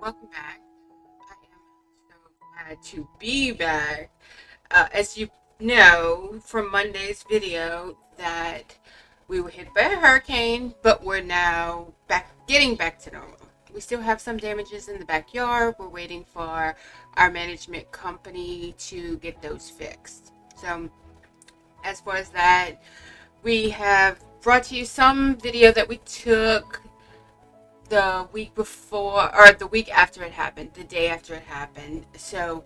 welcome back. I am so glad to be back. As you know from Monday's video, that we were hit by a hurricane, but we're now getting back to normal. We still have some damages in the backyard. We're waiting for our management company to get those fixed. So, as far as that, we have brought to you some video that we took the week before or the week after it happened, the day after it happened. So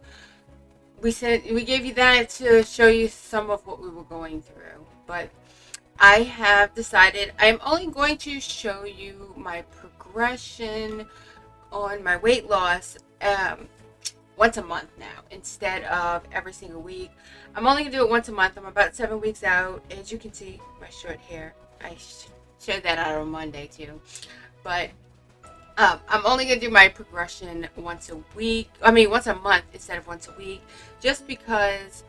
we gave you that to show you some of what we were going through. But I have decided I'm only going to show you my progression on my weight loss once a month now instead of every single week. I'm only gonna do it once a month. I'm about 7 weeks out. As you can see, my short hair. I showed that out on Monday too. But I'm only going to do my progression once a week. Once a month instead of once a week. Just because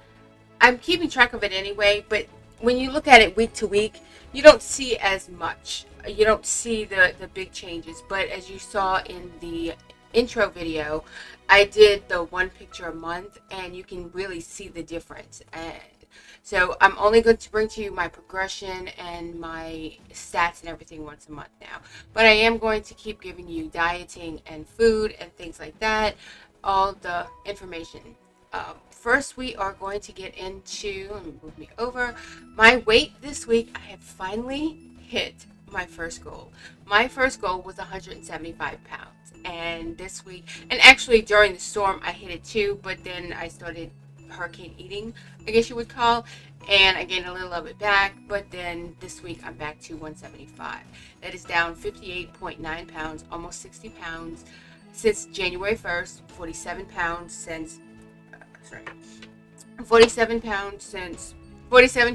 I'm keeping track of it anyway. But when you look at it week to week, you don't see as much. You don't see the big changes. But as you saw in the intro video, I did the one picture a month. And you can really see the difference. And so I'm only going to bring to you my progression and my stats and everything once a month now. But I am going to keep giving you dieting and food and things like that, all the information. First, we are going to get into, let me move me over, my weight this week. I have finally hit my first goal. My first goal was 175 pounds. And this week, and actually during the storm, I hit it too, but then I started hurricane eating, I guess you would call, and I gained a little of it back. But then this week I'm back to 175. That is down 58.9 pounds, almost 60 pounds since January 1st. 47 pounds since 47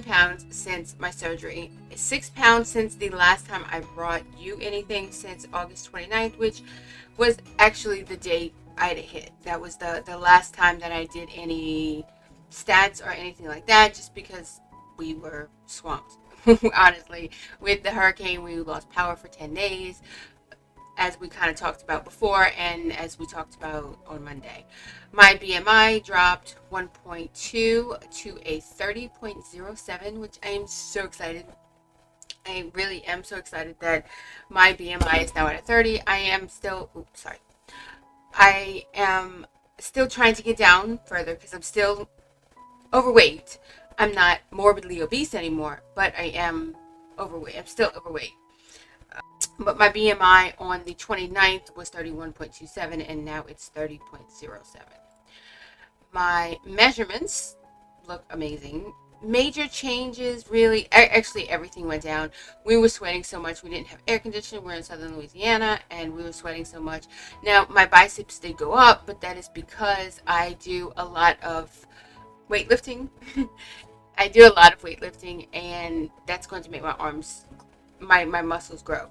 pounds since my surgery. 6 pounds since the last time I brought you anything, since August 29th, which was actually the date I'd hit. That was the last time that I did any stats or anything like that, just because we were swamped. Honestly, with the hurricane, we lost power for 10 days, as we kind of talked about before, and as we talked about on Monday. My BMI dropped 1.2 to a 30.07, which I am so excited. I really am so excited that my BMI is now at a 30. I am still trying to get down further because I'm still overweight. I'm not morbidly obese anymore, but I am overweight. I'm still overweight. But my BMI on the 29th was 31.27, and now it's 30.07. My measurements look amazing. Major changes, really. Actually, everything went down. We were sweating so much. We didn't have air conditioning. We're in southern Louisiana, and we were sweating so much. Now, my biceps did go up, but that is because I do a lot of weightlifting. I do a lot of weightlifting, and that's going to make my arms, my muscles grow.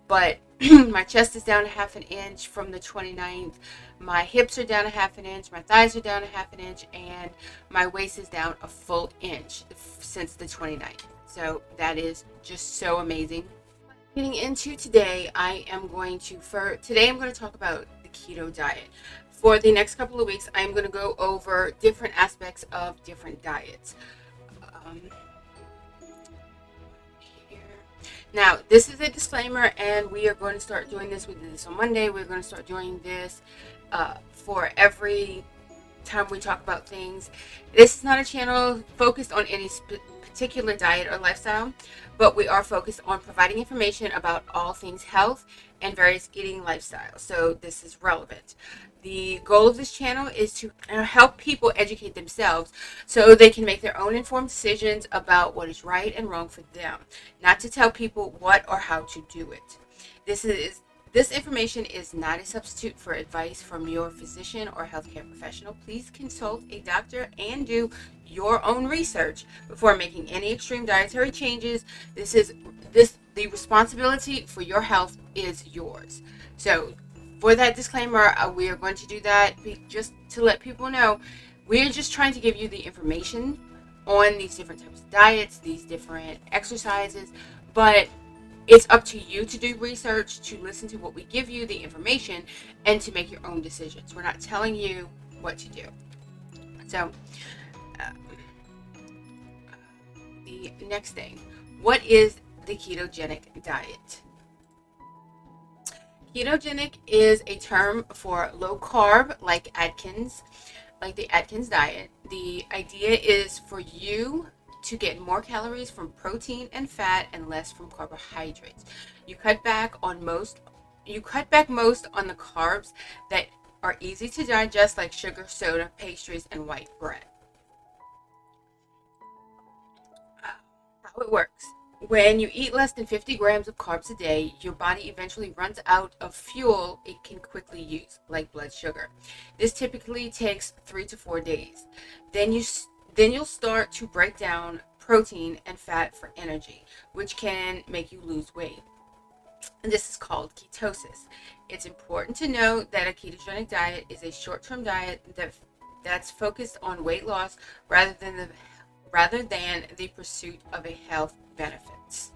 But my chest is down a half an inch from the 29th. My hips are down a half an inch. My thighs are down a half an inch. And my waist is down a full inch since the 29th. So that is just so amazing. Getting into today, I'm going to talk about the keto diet. For the next couple of weeks, I'm going to go over different aspects of different diets. Now, this is a disclaimer, and we are going to start doing this. We did this on Monday. We're going to start doing this for every time we talk about things. This is not a channel focused on any particular diet or lifestyle, but we are focused on providing information about all things health and various eating lifestyles. So this is relevant. The goal of this channel is to help people educate themselves so they can make their own informed decisions about what is right and wrong for them, not to tell people what or how to do it. This information is not a substitute for advice from your physician or healthcare professional. Please consult a doctor and do your own research before making any extreme dietary changes. The responsibility for your health is yours. So for that disclaimer, we are going to do that just to let people know we're just trying to give you the information on these different types of diets, these different exercises, but It's up to you to do research, to listen to what we give you, the information, and to make your own decisions. We're not telling you what to do. So, uh, the next thing, what is the ketogenic diet? Ketogenic is a term for low carb, like the Atkins diet. The idea is for you to get more calories from protein and fat and less from carbohydrates. You cut back most on the carbs that are easy to digest, like sugar, soda, pastries, and white bread. How it works. When you eat less than 50 grams of carbs a day, your body eventually runs out of fuel it can quickly use, like blood sugar. This typically takes 3 to 4 days. Then you then you'll start to break down protein and fat for energy, which can make you lose weight. And this is called ketosis. It's important to note that a ketogenic diet is a short-term diet that's focused on weight loss rather than the pursuit of a health benefits.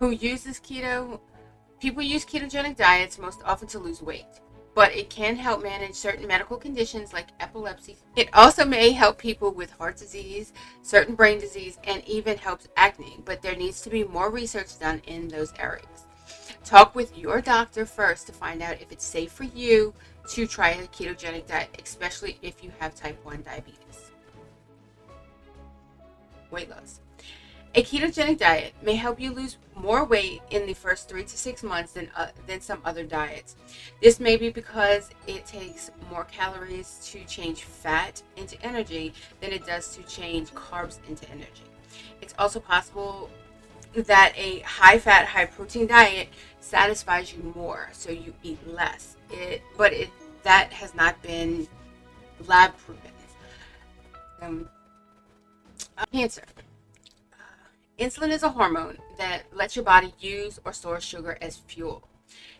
Who uses keto? People use ketogenic diets most often to lose weight, but it can help manage certain medical conditions like epilepsy. It also may help people with heart disease, certain brain disease, and even helps acne, but there needs to be more research done in those areas. Talk with your doctor first to find out if it's safe for you to try a ketogenic diet, especially if you have type 1 diabetes. Weight loss. A ketogenic diet may help you lose more weight in the first 3 to 6 months than some other diets. This may be because it takes more calories to change fat into energy than it does to change carbs into energy. It's also possible that a high-fat, high-protein diet satisfies you more, so you eat less. That has not been lab proven. Cancer. Insulin is a hormone that lets your body use or store sugar as fuel.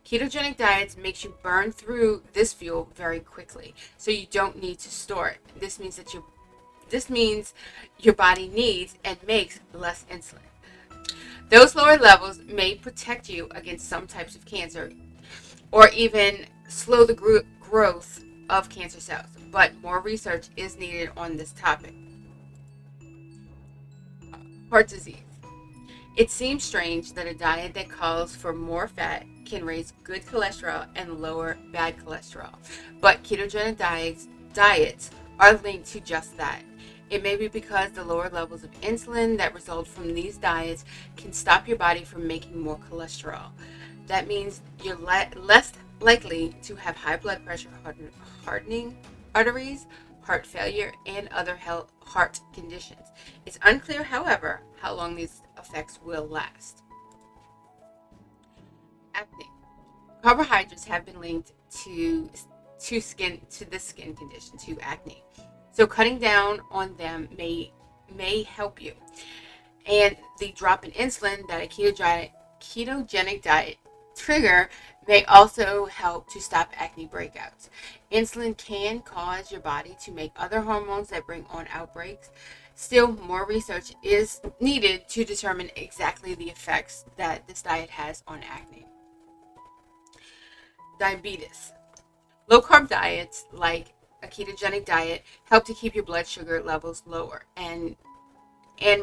Ketogenic diets makes you burn through this fuel very quickly, so you don't need to store it. This means your body needs and makes less insulin. Those lower levels may protect you against some types of cancer or even slow the growth of cancer cells, but more research is needed on this topic. Heart disease. It seems strange that a diet that calls for more fat can raise good cholesterol and lower bad cholesterol, but ketogenic diets are linked to just that. It may be because the lower levels of insulin that result from these diets can stop your body from making more cholesterol. That means you're less likely to have high blood pressure, hardening arteries, heart failure, and other heart conditions. It's unclear, however, how long these effects will last. Acne. Carbohydrates have been linked to this skin condition, to acne. So cutting down on them may help you. And the drop in insulin that a ketogenic diet trigger may also help to stop acne breakouts. Insulin can cause your body to make other hormones that bring on outbreaks. Still, more research is needed to determine exactly the effects that this diet has on acne. Diabetes. Low-carb diets like a ketogenic diet help to keep your blood sugar levels lower and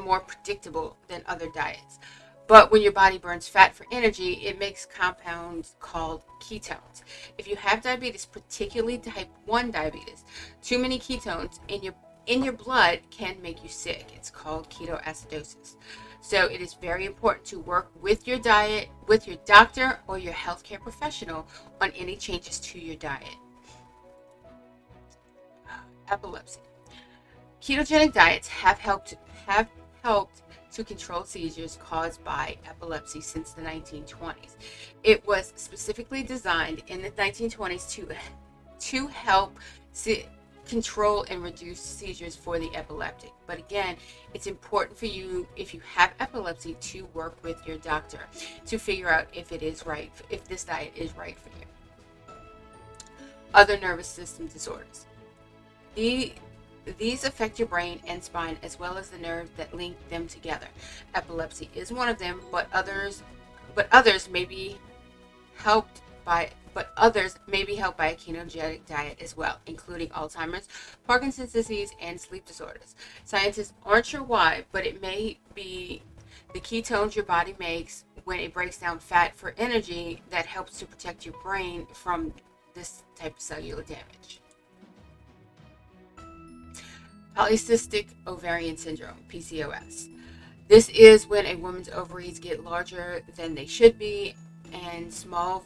more predictable than other diets. But when your body burns fat for energy, it makes compounds called ketones. If you have diabetes, particularly type 1 diabetes, too many ketones in your blood can make you sick. It's called ketoacidosis. So it is very important to work with your diet, with your doctor or your healthcare professional on any changes to your diet. Epilepsy. Ketogenic diets have helped to control seizures caused by epilepsy since the 1920s. It was specifically designed in the 1920s to help control and reduce seizures for the epileptic. But again, it's important for you, if you have epilepsy, to work with your doctor to figure out if this diet is right for you. Other nervous system disorders. These affect your brain and spine as well as the nerves that link them together. Epilepsy is one of them, but others may be helped by a ketogenic diet as well, including Alzheimer's, Parkinson's disease, and sleep disorders. Scientists aren't sure why, but it may be the ketones your body makes when it breaks down fat for energy that helps to protect your brain from this type of cellular damage. Polycystic ovarian syndrome, PCOS. This is when a woman's ovaries get larger than they should be and small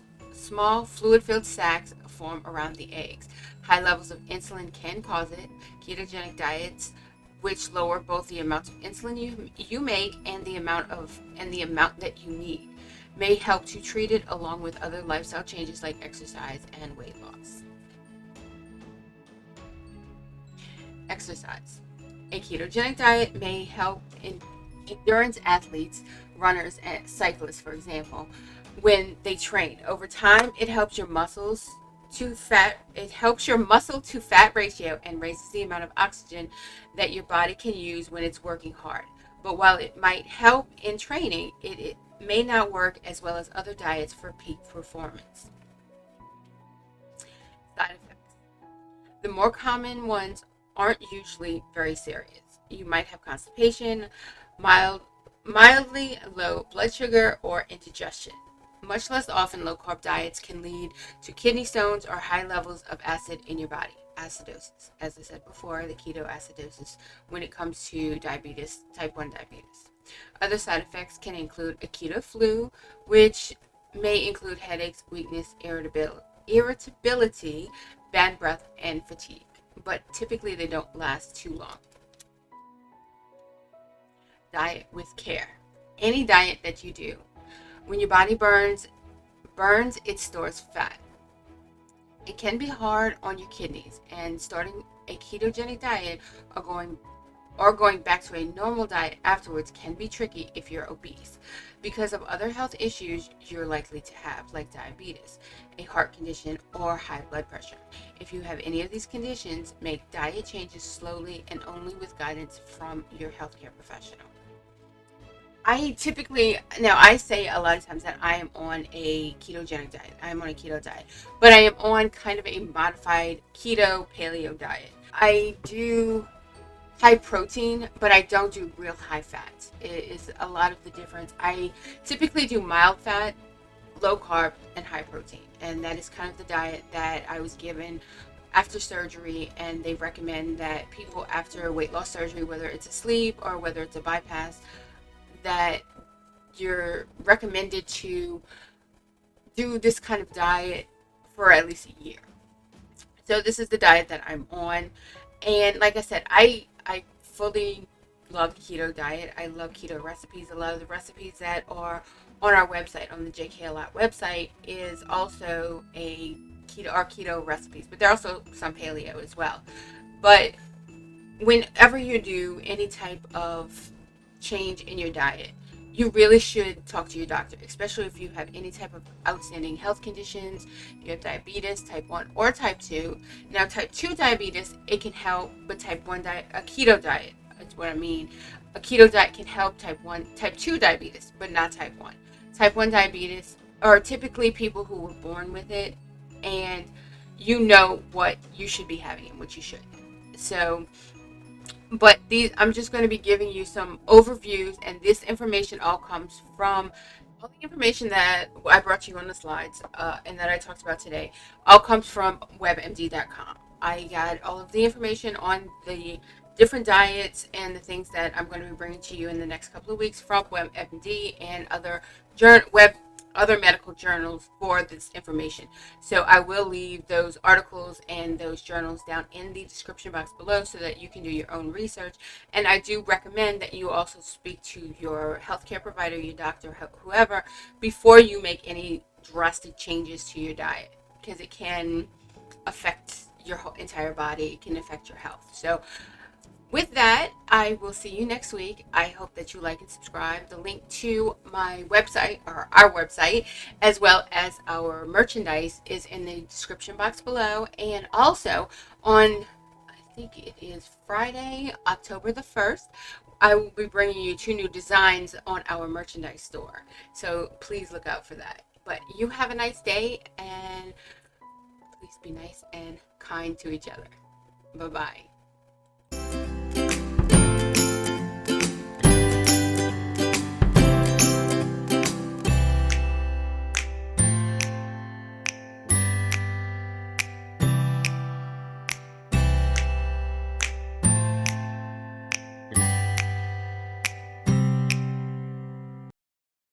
fluid-filled sacs form around the eggs. High levels of insulin can cause it. Ketogenic diets, which lower both the amount of insulin you make and the amount that you need, may help to treat it along with other lifestyle changes like exercise and weight loss. Exercise. A ketogenic diet may help in endurance athletes, runners, and cyclists, for example, when they train. Over time, it helps your muscle to fat ratio and raises the amount of oxygen that your body can use when it's working hard. But while it might help in training, it may not work as well as other diets for peak performance. Side effects. The more common ones aren't usually very serious. You might have constipation, mild, mildly low blood sugar, or indigestion. Much less often, low carb diets can lead to kidney stones or high levels of acid in your body. Acidosis, as I said before, the ketoacidosis when it comes to diabetes, type 1 diabetes. Other side effects can include a keto flu, which may include headaches, weakness, irritability, bad breath, and fatigue. But typically they don't last too long. Diet with care. Any diet that you do, when your body burns, it stores fat. It can be hard on your kidneys, and starting a ketogenic diet or going back to a normal diet afterwards can be tricky if you're obese because of other health issues you're likely to have, like diabetes, a heart condition, or high blood pressure. If you have any of these conditions, make diet changes slowly and only with guidance from your healthcare professional. I say a lot of times that I am on a ketogenic diet. I am on a keto diet, but I am on kind of a modified keto paleo diet. I do high protein, but I don't do real high fat. It is a lot of the difference. I typically do mild fat, low carb, and high protein. And that is kind of the diet that I was given after surgery. And they recommend that people after weight loss surgery, whether it's a sleeve or whether it's a bypass, that you're recommended to do this kind of diet for at least a year. So this is the diet that I'm on. And like I said, I fully love the keto diet. I love keto recipes. A lot of the recipes that are on our website, on the JK a Lot website, is also keto recipes, but there are also some paleo as well. But whenever you do any type of change in your diet, you really should talk to your doctor, especially if you have any type of outstanding health conditions. You have diabetes, type 1 or type 2. Now, type 2 diabetes, it can help, but type 1 diet, a keto diet, that's what I mean. A keto diet can help type 2 diabetes, but not type 1. Type 1 diabetes are typically people who were born with it, and you know what you should be having and what you shouldn't. So, but I'm just going to be giving you some overviews, and this information all comes from all the information that I brought you on the slides and that I talked about today. All comes from webmd.com. I got all of the information on the different diets and the things that I'm going to be bringing to you in the next couple of weeks from WebMD and other medical journals for this information. So I will leave those articles and those journals down in the description box below so that you can do your own research. And I do recommend that you also speak to your healthcare provider, your doctor, whoever, before you make any drastic changes to your diet, because it can affect your whole entire body. It can affect your health. So with that, I will see you next week. I hope that you like and subscribe. The link to my website, or our website, as well as our merchandise, is in the description box below. And also on, I think it is Friday, October the 1st, I will be bringing you 2 new designs on our merchandise store. So please look out for that. But you have a nice day, and please be nice and kind to each other. Bye-bye.